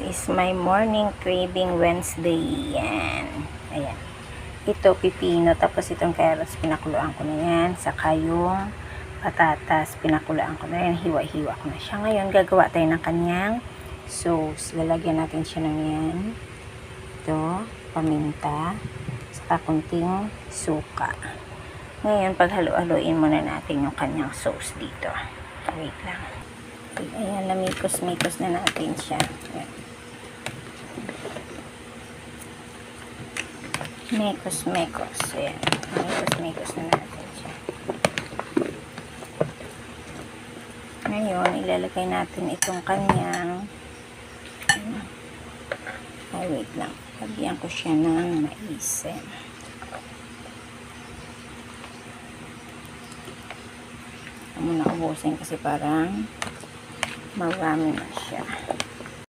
is my morning craving Wednesday. Yan. Ayan. Ito, pipino. Tapos itong carrots, pinakuluan ko na yan. Saka yung patatas, pinakuluan ko na yan. Hiwa-hiwa ko na siya. Ngayon, gagawa tayo ng kanyang sauce. Lalagyan natin siya ng yan. Ito, paminta. Saka kunting suka. Ngayon, paghalo-haloin muna natin yung kanyang sauce dito. Wait lang. Ayan, namikos-mikos na natin siya. Ayan. Mekos-mekos. Ayan. Mekos-mekos na natin siya. Ngayon, ilalagay natin itong kanyang ay, wait lang. Lagyan ko siya ng mais. Muna ubusin kasi parang marami na siya.